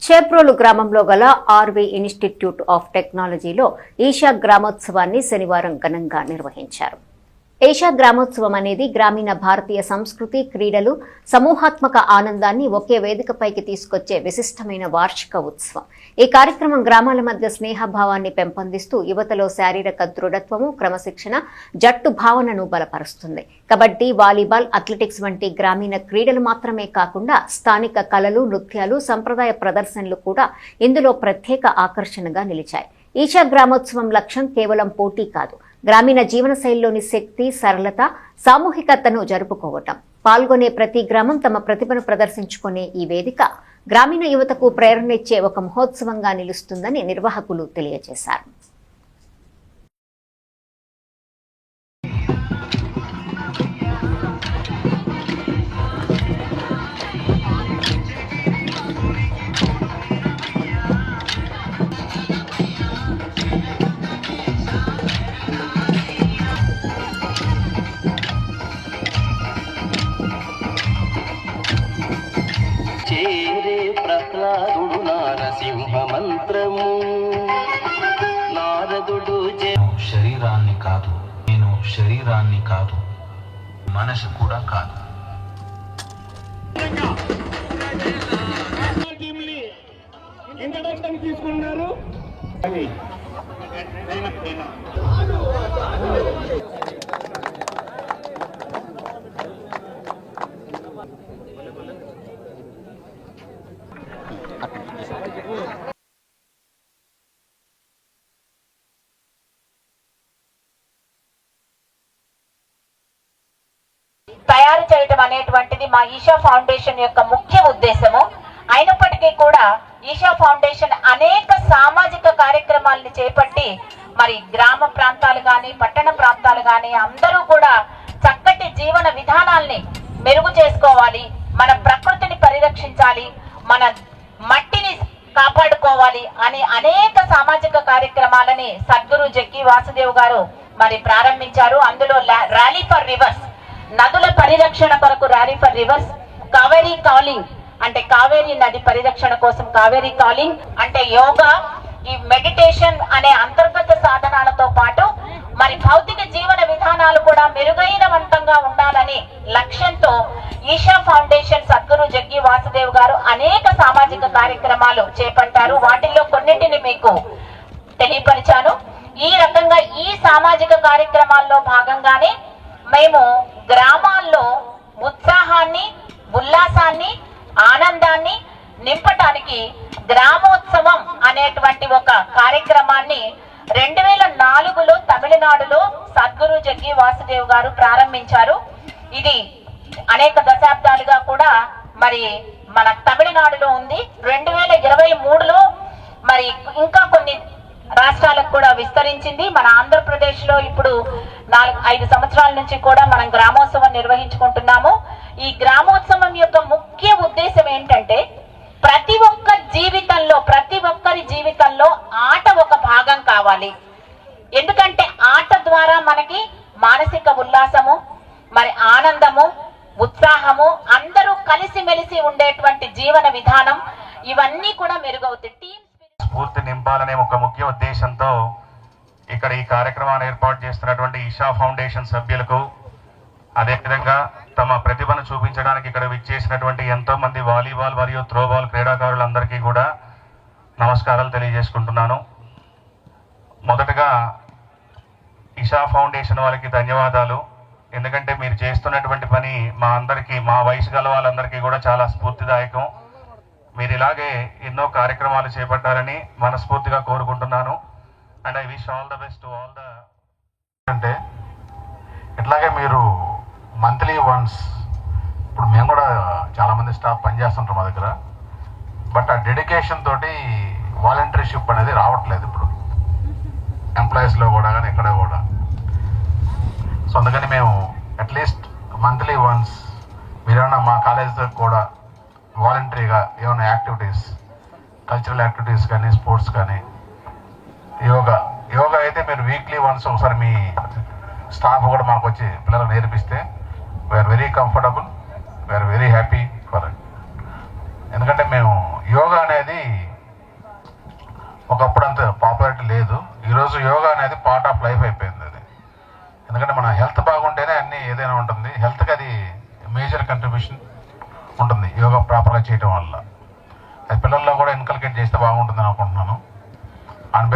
చేప్రోలు గ్రామంలో గల RV institute of టెక్నాలజీలో ఈషా గ్రామోత్సవాన్ని శనివారం ఘనంగా నిర్వహించారు. ఈషా గ్రామోత్సవం అనేది గ్రామీణ భారతీయ సంస్కృతి, క్రీడలు, సమూహాత్మక ఆనందాన్ని ఒకే వేదికపైకి తీసుకొచ్చే విశిష్టమైన వార్షిక ఉత్సవం. ఈ కార్యక్రమం గ్రామాల మధ్య స్నేహభావాన్ని పెంపొందిస్తూ యువతలో శారీరక దృఢత్వము, క్రమశిక్షణ, జట్టు భావనను బలపరుస్తుంది. కబడ్డీ, వాలీబాల్, అథ్లెటిక్స్ వంటి గ్రామీణ క్రీడలు మాత్రమే కాకుండా స్థానిక కళలు, నృత్యాలు, సంప్రదాయ ప్రదర్శనలు కూడా ఇందులో ప్రత్యేక ఆకర్షణగా నిలిచాయి. ఈషా గ్రామోత్సవం లక్ష్యం కేవలం పోటీ కాదు, గ్రామీణ జీవన శైలిలోని శక్తి, సరళత, సామూహికతను జరుపుకోవటం. పాల్గొనే ప్రతి గ్రామం తమ ప్రతిభను ప్రదర్శించుకునే ఈ వేదిక గ్రామీణ యువతకు ప్రేరణనిచ్చే ఒక మహోత్సవంగా నిలుస్తుందని నిర్వాహకులు తెలియజేశారు. చేరే ప్రహ్లాదుడు నారసింహ మంత్రము నారదుడు శరీరాన్ని కాదు, నేను శరీరాన్ని కాదు, మనసు కూడా కాదు. ఇంట్రడక్షన్ తీసుకున్నారు. తయారు చేయడం అనేటువంటిది మా ఈషా ఫౌండేషన్ యొక్క ముఖ్య ఉద్దేశము. అయినప్పటికీ కూడా ఈషా ఫౌండేషన్ అనేక సామాజిక కార్యక్రమాలను చేపట్టి మరి గ్రామ ప్రాంతాలు కానీ, పట్టణ ప్రాంతాలు కానీ అందరూ కూడా చక్కటి జీవన విధానాల్ని మెరుగు చేసుకోవాలి, మన ప్రకృతిని పరిరక్షించాలి, మన మట్టిని కాపాడుకోవాలి అని అనేక సామాజిక కార్యక్రమాలని సద్గురు జగ్గి వాసుదేవ్ గారు మరి ప్రారంభించారు. అందులో ర్యాలీ ఫర్ రివర్స్, నదుల పరిరక్షణ కొరకు rally for rivers, Kaveri calling అంటే కావేరీ నది పరిరక్షణ కోసం కావేరీ కాలింగ్ అంటే యోగా, ఈ మెడిటేషన్ అనే అంతర్గత సాధనాలతో పాటు మరి భౌతిక జీవన విధానాలు కూడా మెరుగైనవంతంగా ఉండాలని లక్ష్యంతో ఈషా ఫౌండేషన్ సద్గురు జగ్గి వాసుదేవ్ గారు అనేక సామాజిక కార్యక్రమాలు చేపట్టారు. వాటిల్లో కొన్నింటిని మీకు తెలియపరిచాను. ఈ రకంగా ఈ సామాజిక కార్యక్రమాల్లో భాగంగానే మేము గ్రామాల్లో ఉత్సాహాన్ని, ఉల్లాసాన్ని, ఆనందాన్ని నింపటానికి గ్రామోత్సవం అనేటువంటి ఒక కార్యక్రమాన్ని 2004లో తమిళనాడులో సద్గురు జగ్గి వాసుదేవ్ గారు ప్రారంభించారు. ఇది అనేక దశాబ్దాలుగా కూడా మరి మన తమిళనాడులో ఉంది. 2023లో మరి ఇంకా కొన్ని రాష్ట్రాలకు కూడా విస్తరించింది. మన ఆంధ్రప్రదేశ్ లో ఇప్పుడు 4-5 సంవత్సరాల నుంచి కూడా మనం గ్రామోత్సవం నిర్వహించుకుంటున్నాము. ఈ గ్రామోత్సవం యొక్క ముఖ్య ఉద్దేశం ఏంటంటే ప్రతి ఒక్కరి జీవితంలో ఆట ఒక భాగం కావాలి. ఎందుకంటే ఆట ద్వారా మనకి మానసిక ఉల్లాసము, మరి ఆనందము, ఉత్సాహము, అందరూ కలిసిమెలిసి ఉండేటువంటి జీవన విధానం ఇవన్నీ కూడా మెరుగవుతాయి. స్ఫూర్తి నింపాలనే ఒక ముఖ్య ఉద్దేశంతో ఇక్కడ ఈ కార్యక్రమాన్ని ఏర్పాటు చేస్తున్నటువంటి ఈషా ఫౌండేషన్ సభ్యులకు, అదేవిధంగా తమ ప్రతిభను చూపించడానికి ఇక్కడ విచ్చేసినటువంటి ఎంతో మంది వాలీబాల్ మరియు త్రోబాల్ క్రీడాకారులందరికీ కూడా నమస్కారాలు తెలియజేసుకుంటున్నాను. మొదటగా ఈషా ఫౌండేషన్ వాళ్ళకి ధన్యవాదాలు. ఎందుకంటే మీరు చేస్తున్నటువంటి పని మా వయసు గల వాళ్ళందరికీ కూడా చాలా స్ఫూర్తిదాయకం. మీరు ఇలాగే ఎన్నో కార్యక్రమాలు చేపట్టాలని మనస్ఫూర్తిగా కోరుకుంటున్నాను. And I wish all the best to all the. అంటే ఇట్లాగే మీరు మంత్లీ వన్స్, ఇప్పుడు మేము కూడా చాలామంది స్టాఫ్ పనిచేస్తుంటాం మా దగ్గర, బట్ ఆ డెడికేషన్ తోటి వాలంటీర్షిప్ అనేది రావట్లేదు ఇప్పుడు ఎంప్లాయీస్లో కూడా కానీ ఇక్కడ కూడా. సో అందుకని మేము అట్లీస్ట్ మంత్లీ వన్స్ మీరేమన్నా మా కాలేజ్ కూడా వాలంటరీగా ఏమైనా యాక్టివిటీస్, కల్చరల్ యాక్టివిటీస్ కానీ, స్పోర్ట్స్ కానీ, యోగా అయితే మీరు వీక్లీ వన్స్ ఒకసారి మీ స్టాఫ్ కూడా మాకు వచ్చి పిల్లలకు నేర్పిస్తే we are very comfortable, we are very happy for it. ఎందుకంటే మేము యోగా అనేది ఒకప్పుడు అంత పాపులారిటీ లేదు. ఈరోజు యోగా అనేది పార్ట్ ఆఫ్ లైఫ్ అయిపోయింది అది. ఎందుకంటే మన హెల్త్ బాగుంటేనే అన్నీ ఏదైనా ఉంటుంది. హెల్త్కి అది మేజర్ కంట్రిబ్యూషన్ ఉంటుంది యోగా ప్రాపర్గా చేయటం వల్ల. అది పిల్లల్లో కూడా ఇన్కల్కేట్ చేస్తే బాగుంటుంది అనుకుంటున్నాను. అండ్